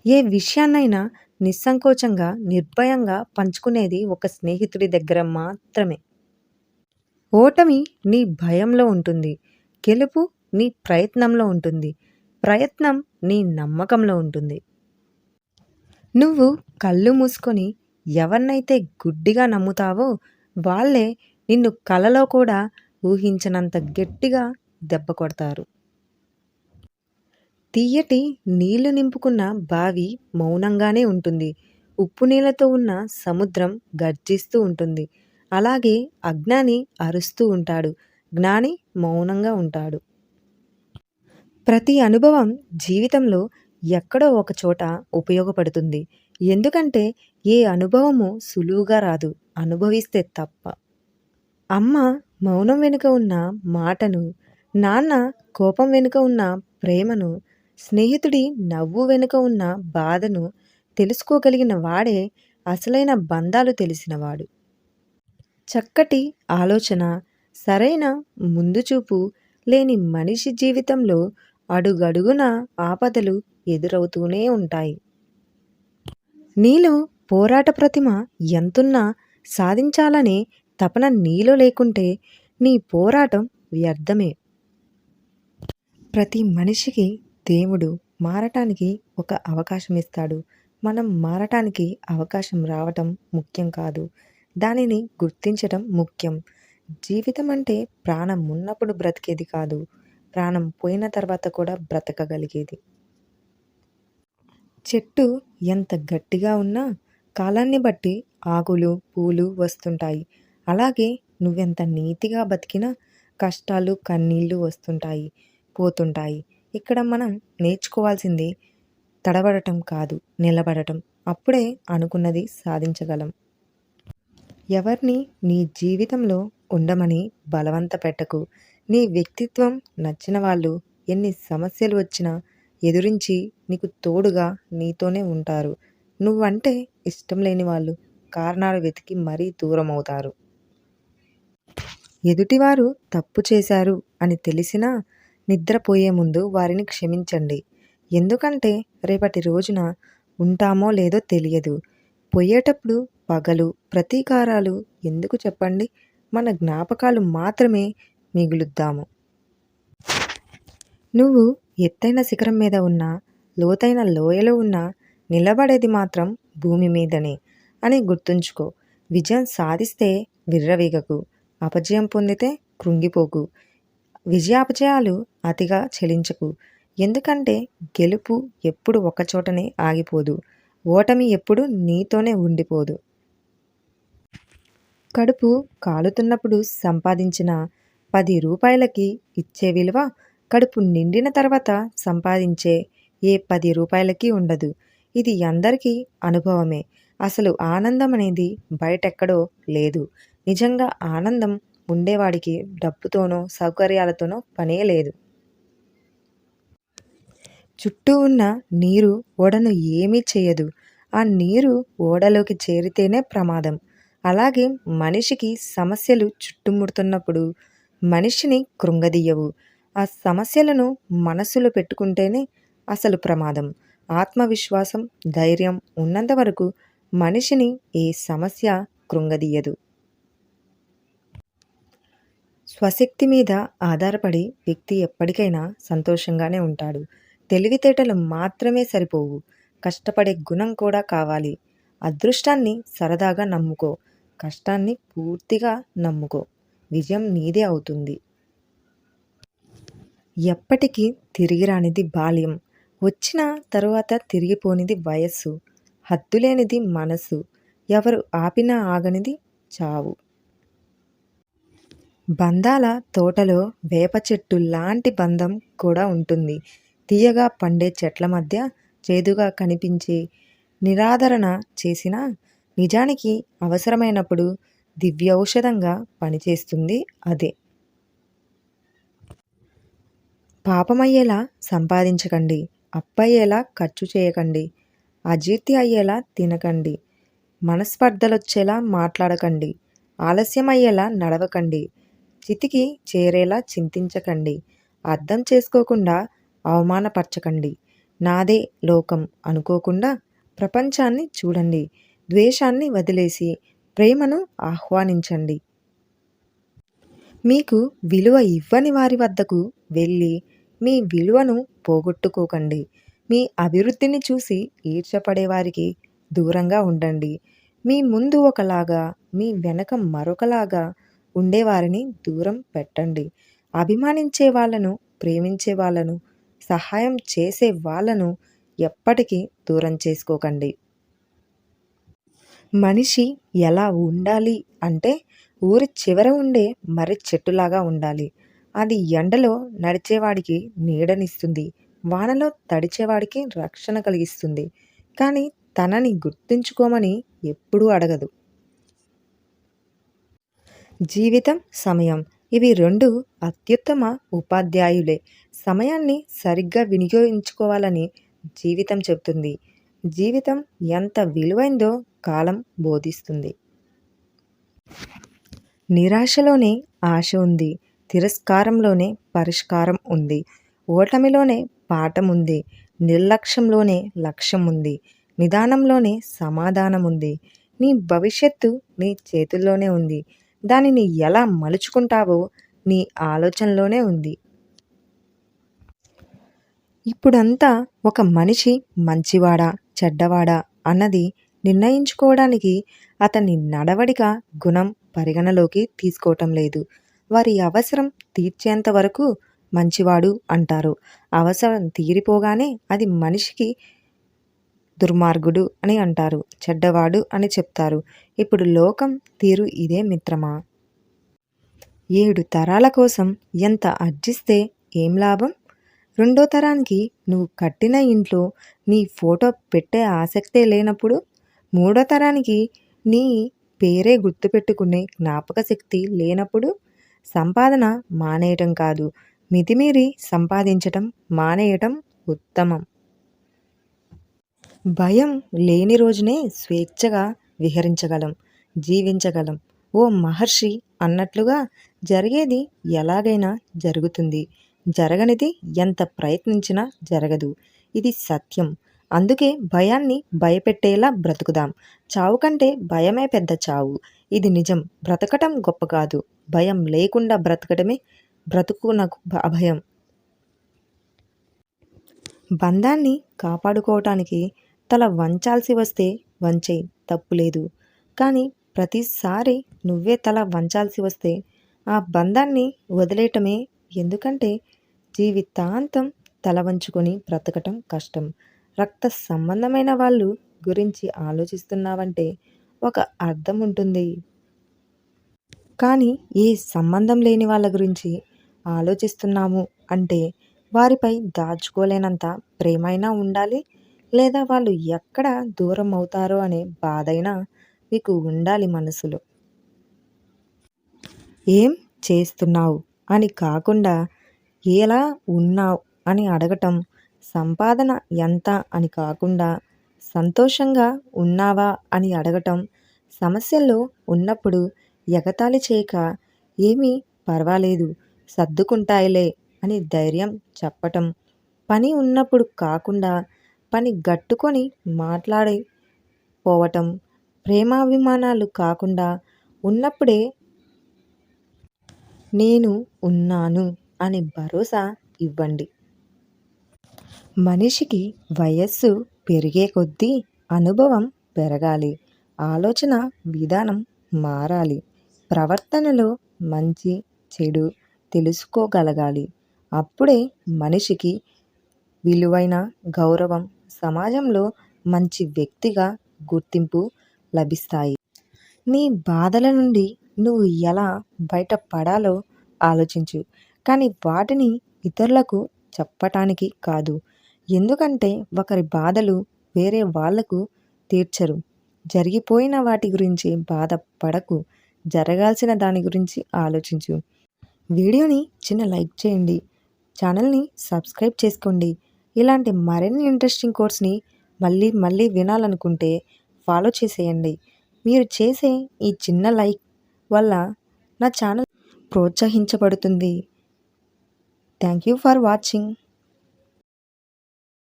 ఏ విషయాన్నైనా నిస్సంకోచంగా, నిర్భయంగా పంచుకునేది ఒక స్నేహితుడి దగ్గర మాత్రమే. ఓటమి నీ భయంలో ఉంటుంది. గెలుపు నీ ప్రయత్నంలో ఉంటుంది. ప్రయత్నం నీ నమ్మకంలో ఉంటుంది. నువ్వు కళ్ళు మూసుకొని ఎవరినైతే గుడ్డిగా నమ్ముతావో వాళ్ళే నిన్ను కలలో కూడా ఊహించనంత గట్టిగా దెబ్బ కొడతారు. తియ్యటి నీళ్లు నింపుకున్న బావి మౌనంగానే ఉంటుంది. ఉప్పు నీళ్లతో ఉన్న సముద్రం గర్జిస్తూ ఉంటుంది. అలాగే అజ్ఞాని అరుస్తూ ఉంటాడు. జ్ఞాని మౌనంగా ఉంటాడు. ప్రతి అనుభవం జీవితంలో ఎక్కడో ఒక చోట ఉపయోగపడుతుంది. ఎందుకంటే ఏ అనుభవము సులువుగా రాదు, అనుభవిస్తే తప్ప. అమ్మ మౌనం వెనుక ఉన్న మాటను, నాన్న కోపం వెనుక ఉన్న ప్రేమను, స్నేహితుడి నవ్వు వెనుక ఉన్న బాధను తెలుసుకోగలిగిన వాడే అసలైన బంధాలు తెలిసినవాడు. చక్కటి ఆలోచన, సరైన ముందుచూపు లేని మనిషి జీవితంలో అడుగడుగున ఆపదలు ఎదురవుతూనే ఉంటాయి. నీలో పోరాట ప్రతిమ ఎంతున్నా సాధించాలనే తపన నీలో లేకుంటే నీ పోరాటం వ్యర్థమే. ప్రతి మనిషికి దేవుడు మారటానికి ఒక అవకాశం ఇస్తాడు. మనం మారటానికి అవకాశం రావటం ముఖ్యం కాదు, దానిని గుర్తించటం ముఖ్యం. జీవితం అంటే ప్రాణం ఉన్నప్పుడు బ్రతికేది కాదు, ప్రాణం పోయిన తర్వాత కూడా బ్రతకగలిగేది. చెట్టు ఎంత గట్టిగా ఉన్నా కాలాన్ని బట్టి ఆకులు పూలు వస్తుంటాయి. అలాగే నువ్వెంత నీతిగా బతికినా కష్టాలు కన్నీళ్ళు వస్తుంటాయి, పోతుంటాయి. ఇక్కడ మనం నేర్చుకోవాల్సింది తడబడటం కాదు, నిలబడటం. అప్పుడే అనుకున్నది సాధించగలం. ఎవరిని నీ జీవితంలో ఉండమని బలవంత పెట్టకు. నీ వ్యక్తిత్వం నచ్చిన వాళ్ళు ఎన్ని సమస్యలు వచ్చినా ఎదురించి నీకు తోడుగా నీతోనే ఉంటారు. నువ్వంటే ఇష్టం లేని వాళ్ళు కారణాలు వెతికి మరీ దూరం అవుతారు. ఎదుటివారు తప్పు చేశారు అని తెలిసినా నిద్రపోయే ముందు వారిని క్షమించండి. ఎందుకంటే రేపటి రోజున ఉంటామో లేదో తెలియదు. పోయేటప్పుడు పగలు ప్రతీకారాలు ఎందుకు చెప్పండి? మన జ్ఞాపకాలు మాత్రమే మిగులుద్దాము. నువ్వు ఎత్తైన శిఖరం మీద ఉన్నా, లోతైన లోయలో ఉన్నా నిలబడేది మాత్రం భూమి మీదనే అని గుర్తుంచుకో. విజయం సాధిస్తే విర్రవీగకు, అపజయం పొందితే కృంగిపోకు. విజయాపజయాలు అతిగా చెలించకు. ఎందుకంటే గెలుపు ఎప్పుడు ఒకచోటనే ఆగిపోదు, ఓటమి ఎప్పుడు నీతోనే ఉండిపోదు. కడుపు కాలుతున్నప్పుడు సంపాదించిన 10 రూపాయలకి ఇచ్చే విలువ కడుపు నిండిన తర్వాత సంపాదించే ఏ 10 రూపాయలకి ఉండదు. ఇది అందరికీ అనుభవమే. అసలు ఆనందం అనేది బయటెక్కడో లేదు. నిజంగా ఆనందం ఉండేవాడికి డబ్బుతోనో సౌకర్యాలతోనో పనే లేదు. చుట్టూ ఉన్న నీరు ఓడను ఏమీ చేయదు. ఆ నీరు ఓడలోకి చేరితేనే ప్రమాదం. అలాగే మనిషికి సమస్యలు చుట్టుముడుతున్నప్పుడు మనిషిని కృంగదీయవు. ఆ సమస్యలను మనసులో పెట్టుకుంటేనే అసలు ప్రమాదం. ఆత్మవిశ్వాసం, ధైర్యం ఉన్నంత వరకు మనిషిని ఏ సమస్య కృంగదీయదు. స్వశక్తి మీద ఆధారపడి వ్యక్తి ఎప్పటికైనా సంతోషంగానే ఉంటాడు. తెలివితేటలు మాత్రమే సరిపోవు, కష్టపడే గుణం కూడా కావాలి. అదృష్టాన్ని సరదాగా నమ్ముకో, కష్టాన్ని పూర్తిగా నమ్ముకో. విజయం నీదే అవుతుంది. ఎప్పటికీ తిరిగి రానిది బాల్యం, వచ్చిన తరువాత తిరిగిపోనిది వయస్సు, హద్దులేనిది మనసు, ఎవరు ఆపినా ఆగనిది చావు. బంధాల తోటలో వేప చెట్టు లాంటి బంధం కూడా ఉంటుంది. తీయగా పండే చెట్ల మధ్య చేదుగా కనిపించే నిరాదరణ చేసిన నిజానికి అవసరమైనప్పుడు దివ్యౌషధంగా పనిచేస్తుంది అదే. పాపమయ్యేలా సంపాదించకండి, అప్పయ్యేలా ఖర్చు చేయకండి, అజీర్తి అయ్యేలా తినకండి, మనస్పర్ధలొచ్చేలా మాట్లాడకండి, ఆలస్యం అయ్యేలా నడవకండి, చితికి చేరేలా చింతించకండి, అర్థం చేసుకోకుండా అవమానపరచకండి. నాదే లోకం అనుకోకుండా ప్రపంచాన్ని చూడండి. ద్వేషాన్ని వదిలేసి ప్రేమను ఆహ్వానించండి. మీకు విలువ ఇవ్వని వారి వద్దకు వెళ్ళి మీ విలువను పోగొట్టుకోకండి. మీ అభివృద్ధిని చూసి ఈర్ష్యపడే వారికి దూరంగా ఉండండి. మీ ముందు ఒకలాగా, మీ వెనక మరొకలాగా ఉండేవారిని దూరం పెట్టండి. అభిమానించే వాళ్ళను, ప్రేమించే వాళ్ళను, సహాయం చేసే వాళ్ళను ఎప్పటికీ దూరం చేసుకోకండి. మనిషి ఎలా ఉండాలి అంటే ఊరి చివర ఉండే మర్రి చెట్టులాగా ఉండాలి. అది ఎండలో నడిచేవాడికి నీడనిస్తుంది. వానలో తడిచేవాడికి రక్షణ కలిగిస్తుంది. కానీ తనని గుర్తుంచుకోమని ఎప్పుడూ అడగదు. జీవితం, సమయం ఇవి రెండు అత్యుత్తమ ఉపాధ్యాయులే. సమయాన్ని సరిగ్గా వినియోగించుకోవాలని జీవితం చెబుతుంది. జీవితం ఎంత విలువైందో కాలం బోధిస్తుంది. నిరాశలోనే ఆశ ఉంది. తిరస్కారంలోనే పరిష్కారం ఉంది. ఓటమిలోనే పాఠం ఉంది. నిర్లక్ష్యంలోనే లక్ష్యం ఉంది. నిదానంలోనే సమాధానం ఉంది. నీ భవిష్యత్తు నీ చేతుల్లోనే ఉంది. దానిని ఎలా మలుచుకుంటావో నీ ఆలోచనలోనే ఉంది. ఇప్పుడంతా ఒక మనిషి మంచివాడా చెడ్డవాడా అన్నది నిర్ణయించుకోవడానికి అతని నడవడిక, గుణం పరిగణలోకి తీసుకోవటం లేదు. వారి అవసరం తీర్చేంత వరకు మంచివాడు అంటారు. అవసరం తీరిపోగానే అది మనిషికి దుర్మార్గుడు అని అంటారు. చెడ్డవాడు అని చెప్తారు. ఇప్పుడు లోకం తీరు ఇదే మిత్రమా. 7 తరాల కోసం ఎంత అర్జిస్తే ఏం లాభం? రెండో తరానికి నువ్వు కట్టిన ఇంట్లో నీ ఫోటో పెట్టే ఆసక్తే లేనప్పుడు, మూడో తరానికి నీ పేరే గుర్తుపెట్టుకునే జ్ఞాపక శక్తి లేనప్పుడు సంపాదన మానేయటం కాదు, మితిమీరి సంపాదించటం మానేయటం ఉత్తమం. భయం లేని రోజునే స్వేచ్ఛగా విహరించగలం, జీవించగలం. ఓ మహర్షి అన్నట్లుగా జరిగేది ఎలాగైనా జరుగుతుంది. జరగనిది ఎంత ప్రయత్నించినా జరగదు. ఇది సత్యం. అందుకే భయాన్ని భయపెట్టేలా బ్రతుకుదాం. చావు కంటే భయమే పెద్ద చావు. ఇది నిజం. బ్రతకటం గొప్ప కాదు, భయం లేకుండా బ్రతకటమే బ్రతుకునకు అభయం. బంధాన్ని కాపాడుకోవటానికి తల వంచాల్సి వస్తే వంచేయి, తప్పులేదు. కానీ ప్రతిసారి నువ్వే తల వంచాల్సి వస్తే ఆ బంధాన్ని వదిలేయటమే. ఎందుకంటే జీవితాంతం తల వంచుకొని బ్రతకటం కష్టం. రక్త సంబంధమైన వాళ్ళు గురించి ఆలోచిస్తున్నావంటే ఒక అర్థం ఉంటుంది. కానీ ఏ సంబంధం లేని వాళ్ళ గురించి ఆలోచిస్తున్నాము అంటే వారిపై దాచుకోలేనంత ప్రేమైనా ఉండాలి, లేదా వాళ్ళు ఎక్కడ దూరం అవుతారో అనే బాధైనా మీకు ఉండాలి మనసులో. ఏం చేస్తున్నావు అని కాకుండా ఎలా ఉన్నావు అని అడగటం, సంపాదన ఎంత అని కాకుండా సంతోషంగా ఉన్నావా అని అడగటం, సమస్యల్లో ఉన్నప్పుడు ఎగతాళి చేయక ఏమీ పర్వాలేదు సర్దుకుంటాయిలే అని ధైర్యం చెప్పటం, పని ఉన్నప్పుడు కాకుండా పని గట్టుకొని మాట్లాడి పోవటం, ప్రేమాభిమానాలు కాకుండా ఉన్నప్పుడే నేను ఉన్నాను అని భరోసా ఇవ్వండి. మనిషికి వయస్సు పెరిగే కొద్దీ అనుభవం పెరగాలి, ఆలోచన విధానం మారాలి, ప్రవర్తనలో మంచి చెడు తెలుసుకోగలగాలి. అప్పుడే మనిషికి విలువైన గౌరవం, సమాజంలో మంచి వ్యక్తిగా గుర్తింపు లభిస్తాయి. నీ బాధల నుండి నువ్వు ఎలా బయటపడాలో ఆలోచించు, కానీ వాటిని ఇతరులకు చెప్పటానికి కాదు. ఎందుకంటే ఒకరి బాధలు వేరే వాళ్లకు తీర్చరు. జరిగిపోయిన వాటి గురించి బాధపడకు, జరగాల్సిన దాని గురించి ఆలోచించు. వీడియోని చిన్న లైక్ చేయండి, ఛానల్ని సబ్స్క్రైబ్ చేసుకోండి. ఇలాంటి మరిన్ని ఇంట్రెస్టింగ్ కోర్స్ని మళ్ళీ మళ్ళీ వినాలనుకుంటే ఫాలో చేసేయండి. మీరు చేసే ఈ చిన్న లైక్ వల్ల నా ఛానల్ ప్రోత్సహించబడుతుంది. Thank you for watching.